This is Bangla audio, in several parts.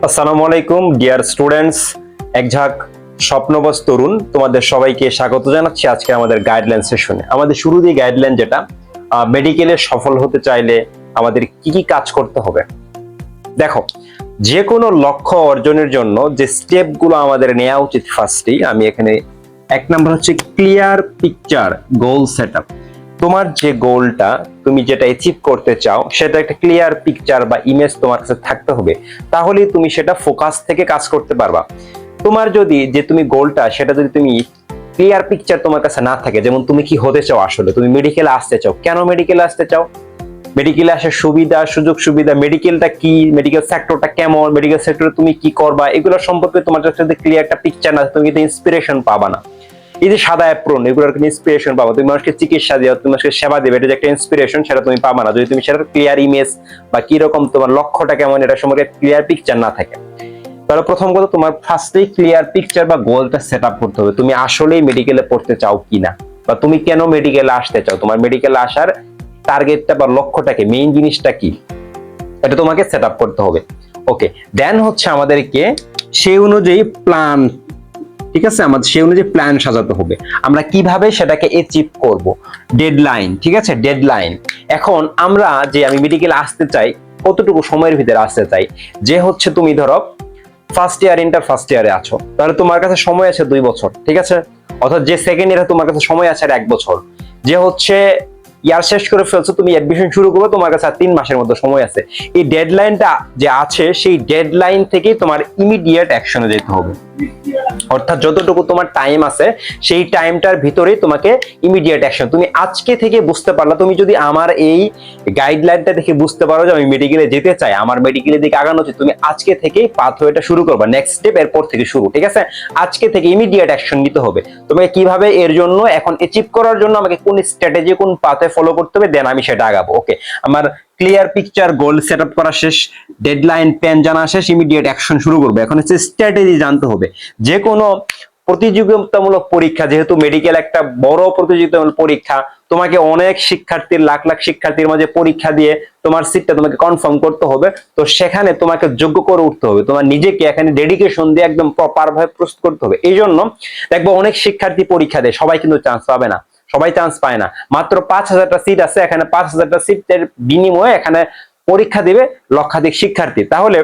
আসসালামু আলাইকুম ডিয়ার স্টুডেন্টস, একঝাঁক স্বপ্নবশ তরুণ, তোমাদের সবাইকে স্বাগত জানাচ্ছি আজকে আমাদের গাইডলাইন সেশনে। আমাদের শুরুতেই গাইডলাইন যেটা, মেডিকেলে সফল হতে চাইলে আমাদের কি কি কাজ করতে হবে। দেখো, যে কোনো লক্ষ্য অর্জনের জন্য যে স্টেপগুলো আমাদের নেওয়া উচিত, ফার্স্টেই আমি এখানে এক নাম্বার হচ্ছে ক্লিয়ার পিকচার গোল সেটআপ। তোমার যে গোলটা, তুমি যেটা অ্যাচিভ করতে চাও, সেটা একটা ক্লিয়ার পিকচার বা ইমেজ তোমার কাছে থাকতে হবে, তাহলেই তুমি সেটা ফোকাস থেকে কাজ করতে পারবা। তোমার যদি যে তুমি গোলটা, সেটা যদি তুমি ক্লিয়ার পিকচার তোমার কাছে না থাকে, যেমন তুমি কি হতে চাও, আসলে তুমি মেডিকেলে আসতে চাও, কেন মেডিকেলে আসতে চাও, মেডিকেলে আসার সুবিধা সুযোগ সুবিধা, মেডিকেলটা কি, মেডিকেল সেক্টরটা কেমন, মেডিকেল সেক্টরে তুমি কি করবা, এগুলো সম্পর্কে তোমার কাছে যদি ক্লিয়ার একটা পিকচার না, তুমি কিন্তু ইন্সপিরেশন পাবা না। এই যে সাদা অ্যাপ্রন, এগুলোর ইন্সপিরেশন পাবা, তুমি মানুষকে চিকিৎসা দিও, তুমি মানুষকে সেবা দেবে, এটা যে একটা ইন্সপিরেশন, সেটা তুমি পাবা না যদি তুমি সেটার ক্লিয়ার ইমেজ বা কি রকম তোমার লক্ষ্যটা কেমন, এটা সম্পর্কে ক্লিয়ার পিকচার না থাকে। তাহলে প্রথম কথা, তোমার ফার্স্টেই ক্লিয়ার পিকচার বা গোলটা সেট আপ করতে হবে, তুমি আসলেই মেডিকেলে পড়তে চাও কিনা, বা তুমি কেন মেডিকেলে আসতে চাও, তোমার মেডিকেলে আসার টার্গেটটা বা লক্ষ্যটাকে, মেইন জিনিসটা কি, এটা তোমাকে সেট আপ করতে হবে। ওকে, দেন হচ্ছে আমাদেরকে সেই অনুযায়ী প্ল্যান, ঠিক আছে, আমাদের সেই অনুযায়ী প্ল্যান সাজাতে হবে, আমরা কিভাবে সেটাকে অ্যাচিভ করব। ডেডলাইন, ঠিক আছে, ডেডলাইন। এখন আমরা যে আমি মেডিকেলে আসতে চাই, কতটুকু সময়ের ভিতরে আসতে চাই, যে হচ্ছে তুমি ধরো ফার্স্ট ইয়ার, ইন্টার ফার্স্ট ইয়ারে আছো, তাহলে তোমার কাছে সময় আছে 2 বছর, ঠিক আছে। অর্থাৎ যে সেকেন্ড ইয়ারে তোমার কাছে সময় আছে আর 1 বছর, যে হচ্ছে ইয়ার শেষ করে ফেলছো, তুমি অ্যাডমিশন শুরু করবে, তোমার কাছে আর 3 মাসের মতো সময় আছে। এই ডেডলাইনটা যে আছে, সেই ডেডলাইন থেকেই তোমার ইমিডিয়েট অ্যাকশনে যেতে হবে। অর্থাৎ যতটুকু তোমার টাইম আছে, সেই টাইমটার ভিতরেই তোমাকে ইমিডিয়েট অ্যাকশন। তুমি আজকে থেকে বুঝতে পারলা, তুমি যদি আমার এই গাইডলাইনটা দেখে বুঝতে পারো যে আমি মেডিকেলে যেতে চাই, আমার মেডিকেলের দিকে আগানো উচিত, তুমি আজকে থেকেই পাথওয়েটা শুরু করবা, নেক্সট স্টেপ এরপর থেকে শুরু, ঠিক আছে। আজকে থেকে ইমিডিয়েট অ্যাকশন নিতে হবে তোমাকে। কিভাবে এর জন্য, এখন অ্যাচিভ করার জন্য আমাকে কোন স্ট্র্যাটেজি, কোন পাথে ফলো করতে হবে, দেন আমি সেটা আগাবো। ওকে, আমার clear picture goal set up করা শেষ, ডেডলাইন প্ল্যান জানা শেষ, ইমিডিয়েট অ্যাকশন শুরু করবে। এখন হচ্ছে স্ট্র্যাটেজি জানতে হবে। যে কোনো প্রতিযোগিতামূলক পরীক্ষা, যেহেতু মেডিকেল একটা বড় প্রতিযোগিতামূলক পরীক্ষা, তোমাকে অনেক শিক্ষার্থীর, লাখ লাখ শিক্ষার্থীর মাঝে পরীক্ষা দিয়ে তোমার সিটটা তোমাকে কনফার্ম করতে হবে। তো সেখানে তোমাকে যোগ্য করে উঠতে হবে, তোমার নিজেকে এখানে ডেডিকেশন দিয়ে একদম প্রপার ভাবে প্রস্তুত করতে হবে। এই জন্য দেখবো অনেক শিক্ষার্থী পরীক্ষা দেয়, সবাই কিন্তু চান্স পাবে না, সবাই চান্স পায় না। মাত্র 5,000টা সিট আছে, এখানে 5,000টা সিটের বিনিময়ে এখানে পরীক্ষা দিবে লক্ষাধিক শিক্ষার্থী। তাহলে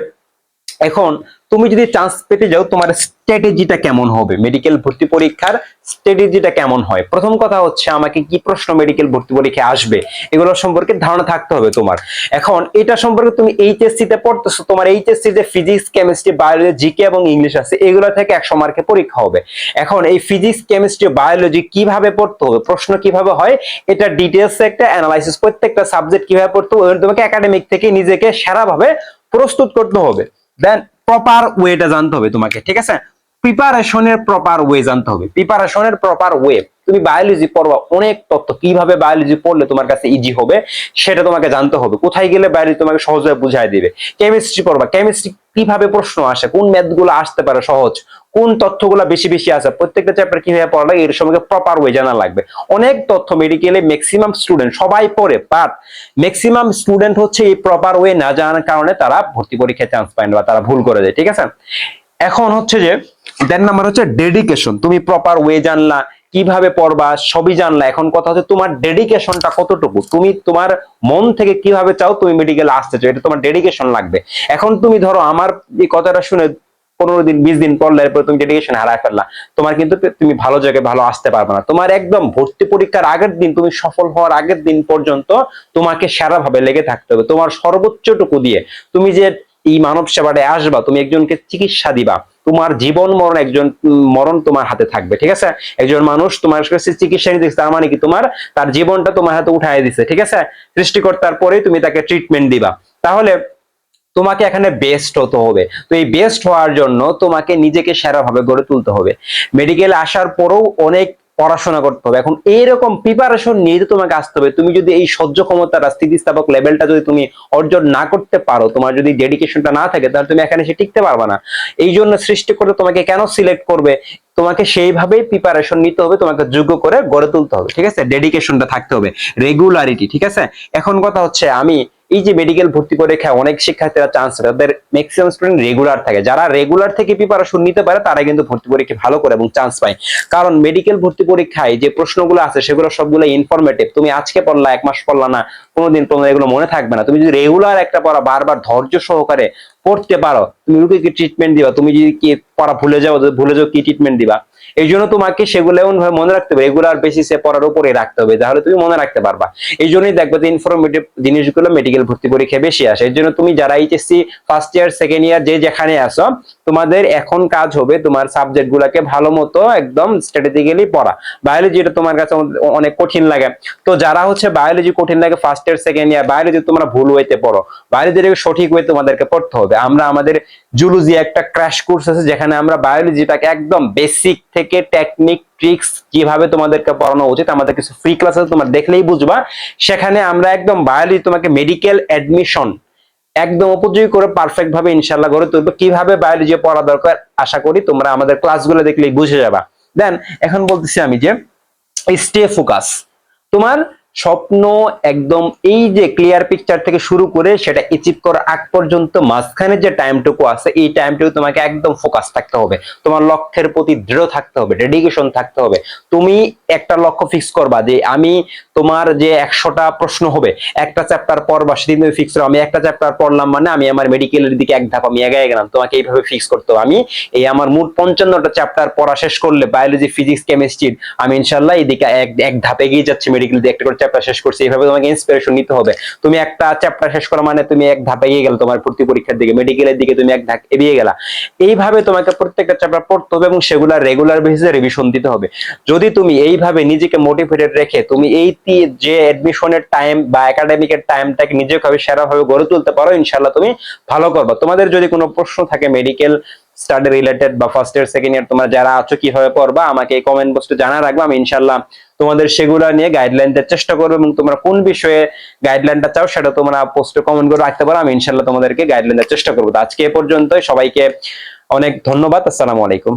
এখন তুমি যদি চান্স পেতে যাও, তোমার স্ট্র্যাটেজিটা কেমন হবে, মেডিকেল ভর্তি পরীক্ষার স্ট্র্যাটেজিটা কেমন হয়। প্রথম কথা হচ্ছে, আমাকে কি প্রশ্ন মেডিকেল ভর্তি পরীক্ষায় আসবে, এগুলো সম্পর্কে ধারণা থাকতে হবে তোমার। এখন এটা সম্পর্কে তুমি এইচএসসি তে পড়তেছো, তোমার এইচএসসি যে ফিজিক্স, কেমিস্ট্রি, বায়োলজি, জিকে এবং ইংলিশ আছে, এগুলো থেকে 100 মার্কের পরীক্ষা হবে। এখন এই ফিজিক্স, কেমিস্ট্রি, বায়োলজি কিভাবে পড়তে হবে, প্রশ্ন কিভাবে হয়, এটা ডিটেইলস একটা অ্যানালাইসিস, প্রত্যেকটা সাবজেক্ট কিভাবে পড়তে হবে, তোমাকে একাডেমিক থেকে নিজেকে সেরাভাবে প্রস্তুত করতে হবে। দেন প্রপার ওয়েটা জানতে হবে তোমাকে, ঠিক আছে। প্রিপারেশনের প্রপার ওয়ে জানতে হবে, প্রিপারেশনের প্রপার ওয়ে। তুমি বায়োলজি পড়বা, অনেক তথ্য, কিভাবে বায়োলজি পড়লে তোমার কাছে ইজি হবে সেটা তোমাকে জানতে হবে, কোথায় গেলে বায়োলজি তোমাকে সহজে বুঝাই দিবে। কেমিস্ট্রি পড়বা, কেমিস্ট্রি কিভাবে প্রশ্ন আসে, কোন ম্যাথ গুলো আসতে পারে সহজ, কোন তথ্যগুলো বেশি বেশি আছে, প্রত্যেকটা চ্যাপ্টার কিভাবে পড়া লাগে, এর সম্পর্কে প্রপার ওয়ে জানা লাগবে। অনেক তথ্য মেডিকেলে ম্যাক্সিমাম স্টুডেন্ট সবাই পড়ে, বাট ম্যাক্সিমাম স্টুডেন্ট হচ্ছে এই প্রপার ওয়ে না জানার কারণে তারা ভর্তি পরীক্ষায় চান্স পায় না, বা তারা ভুল করে যায়, ঠিক আছে। এখন হচ্ছে যে দেন নাম্বার হচ্ছে ডেডিকেশন। তুমি প্রপার ওয়ে জানলা, কিভাবে পড়বা সবই জানলা, এখন কথা হচ্ছে তোমার ডেডিকেশনটা কতটুকু, তুমি তোমার মন থেকে কিভাবে চাও তুমি মেডিকেলে আসতে চাও, এটা তোমার ডেডিকেশন লাগবে। এখন তুমি ধরো আমার এই কথাটা শুনে 15 দিন 20 দিন পড়লে, এরপর তুমি ডেডিকেশন হারায় ফেললা, তোমার কিন্তু তুমি ভালো জায়গায় ভালো আসতে পারবে না। তোমার একদম ভর্তি পরীক্ষার আগের দিন, তুমি সফল হওয়ার আগের দিন পর্যন্ত তোমাকে সেরা ভাবে লেগে থাকতে হবে, তোমার সর্বোচ্চটুকু দিয়ে। তুমি যে এই মানব সেবাটায় আসবা, তুমি একজনকে চিকিৎসা দিবা, তোমার জীবন মরণ, একজন মরণ তোমার হাতে থাকবে, ঠিক আছে। একজন মানুষ তোমার কাছে চিকিৎসা নিতে, তার মানে কি তোমার তার জীবনটা তোমার হাতে উঠায় দিছে, ঠিক আছে। সৃষ্টিকর্তার পরে তুমি তাকে ট্রিটমেন্ট দিবা। তাহলে তোমাকে এখানে বেস্ট হতে হবে। তো এই বেস্ট হওয়ার জন্য তোমাকে নিজেকে সেরাভাবে গড়ে তুলতে হবে। মেডিকেল আসার পরেও অনেক পড়াশোনা করতে হবে। এখন এইরকম প্রিপারেশন নিয়ে তোমাকে আসতে হবে। তুমি যদি এই সহ্য ক্ষমতাটা, স্থিতিস্থাপক লেভেলটা যদি তুমি অর্জন না করতে পারো, তোমার যদি ডেডিকেশনটা না থাকে, তাহলে তুমি এখানে এসে টিকতে পারবে না। এই জন্য সৃষ্টি করে তোমাকে কেন সিলেক্ট করবে, তোমাকে সেইভাবেই প্রিপারেশন নিতে হবে, তোমাকে যোগ্য করে গড়ে তুলতে হবে, ঠিক আছে। ডেডিকেশনটা থাকতে হবে, রেগুলারিটি, ঠিক আছে। এখন কথা হচ্ছে, আমি এই যে মেডিকেল ভর্তি পরীক্ষায় অনেক শিক্ষার্থীরা চান্স পায়, তাদের ম্যাক্সিমাম স্টুডেন্ট রেগুলার থাকে। যারা রেগুলার থেকে প্রিপারেশন নিতে পারে তারা কিন্তু ভর্তি পরীক্ষা ভালো করে এবং চান্স পায়। কারণ মেডিকেল ভর্তি পরীক্ষায় যে প্রশ্নগুলো আছে সেগুলো সবগুলো ইনফরমেটিভ। তুমি আজকে পড়লা, 1 মাস পড়লা না, কোনোদিন তোমার এগুলো মনে থাকবে না। তুমি যদি রেগুলার একটা পড়া বারবার ধৈর্য সহকারে পড়তে পারো, তুমি রোগীকে কি ট্রিটমেন্ট দিবা, তুমি যদি কি পড়া ভুলে যাও কি ট্রিটমেন্ট দিবা, এই জন্য তোমাকে সেগুলো এমন ভাবে মনে রাখতে হবে, রেগুলার বেসিসে পড়ার উপরে রাখতে হবে, তাহলে তুমি মনে রাখতে পারবা। এই জন্যই দেখবে যে ইনফরমেটিভ জিনিসগুলো মেডিকেল ভর্তি পরীক্ষায় বেশি আসে। এর জন্য তুমি যারা HSC first year second year যে যেখানে আসো, তোমাদের এখন কাজ হবে তোমার সাবজেক্ট গুলাকে ভালো মতো একদম স্ট্র্যাটেজিক্যালি পড়া। বায়োলজি এটা তোমার কাছে অনেক কঠিন লাগে, তো যারা হচ্ছে বায়োলজি কঠিন লাগে first year second year, biology তোমরা ভুল ওয়েতে পড়ো, বায়োলজিটাকে সঠিক ওয়ে তোমাদেরকে পড়তে হবে। আমরা আমাদের জুলজি একটা ক্র্যাশ কোর্স আছে যেখানে আমরা বায়োলজিটাকে একদম বেসিক থেকে টেকনিক ট্রিক্স কিভাবে তোমাদেরকে পড়ানো উচিত, আমাদের কিছু ফ্রি ক্লাস আছে, তোমরা দেখলেই বুঝবা। সেখানে আমরা একদম বায়োলজি তোমাকে মেডিকেল অ্যাডমিশন একদম উপযোগী করে পারফেক্ট ভাবে ইনশাআল্লাহ গড়ে তুলবো। কিভাবে বায়োলজি পড়া দরকার আশা করি তোমরা আমাদের ক্লাসগুলো দেখলেই বুঝে যাবা। দেন এখন বলতেছি আমি যে স্টে ফোকাস, তোমার স্বপ্ন একদম এই যে ক্লিয়ার পিকচার থেকে শুরু করে সেটা অ্যাচিভ করার আগ পর্যন্ত মাঝখানে যে টাইমটুকু আছে, এই টাইমটুকু তোমাকে একদম ফোকাস থাকতে হবে, তোমার লক্ষ্যের প্রতি দৃঢ় থাকতে হবে, ডেডিকেশন থাকতে হবে। তুমি একটা লক্ষ্য ফিক্স করবা যে আমি তোমার যে 100টা প্রশ্ন হবে একটা চ্যাপ্টার পড়বা, সেদিন তুমি ফিক্স করো আমি একটা চ্যাপ্টার পড়লাম মানে আমি আমার মেডিকেলের দিকে এক ধাপ আমি এগিয়ে গেলাম। তোমাকে এইভাবে ফিক্স করতে হবে, আমি এই আমার মোট 55টা চ্যাপ্টার পড়া শেষ করলে বায়োলজি ফিজিক্স কেমিস্ট্রির আমি ইনশাআল্লাহ এইদিকে এক ধাপ এগিয়ে যাচ্ছি, মেডিকেল দিয়ে একটা করে চ্যাপ্টার শেষ করছি। এইভাবে তোমাকে ইন্সপিরেশন নিতে হবে। তুমি একটা চ্যাপ্টার শেষ করা মানে তুমি এক ধাপ এগিয়ে গেলে তোমার ভর্তি পরীক্ষার দিকে, মেডিকেলের দিকে তুমি এক ধাপ এগিয়ে গেলা। এইভাবে তোমাকে প্রত্যেকটা চ্যাপ্টার পড়তে হবে এবং সেগুলা রেগুলার বেসিসে রিভিশন দিতে হবে। যদি তুমি এইভাবে নিজেকে মোটিভেটেড রেখে তুমি এই যে অ্যাডমিশনের টাইম বা একাডেমিকের টাইমটাকে নিজেকে সেরাভাবে গড়ে তুলতে পারো, ইনশাআল্লাহ তুমি ভালো করবা। তোমাদের যদি কোনো প্রশ্ন থাকে মেডিকেল স্টাডি রিলেটেড বা ফার্স্ট ইয়ার সেকেন্ড ইয়ার তোমরা যারা আছো কিভাবে পড়বা, আমাকে এই কমেন্ট বক্সে জানা রাখবা। আমি ইনশাআল্লাহ তোমাদের সেগুলো নিয়ে গাইডলাইন দেওয়ার চেষ্টা করবো এবং তোমরা কোন বিষয়ে গাইডলাইনটা চাও সেটা তোমরা পোস্টে কমেন্ট করে রাখতে পারো, আমি ইনশাআল্লাহ তোমাদেরকে গাইডলাইন দেওয়ার চেষ্টা করবো। তো আজকে এ পর্যন্তই, সবাইকে অনেক ধন্যবাদ। আসসালামু আলাইকুম।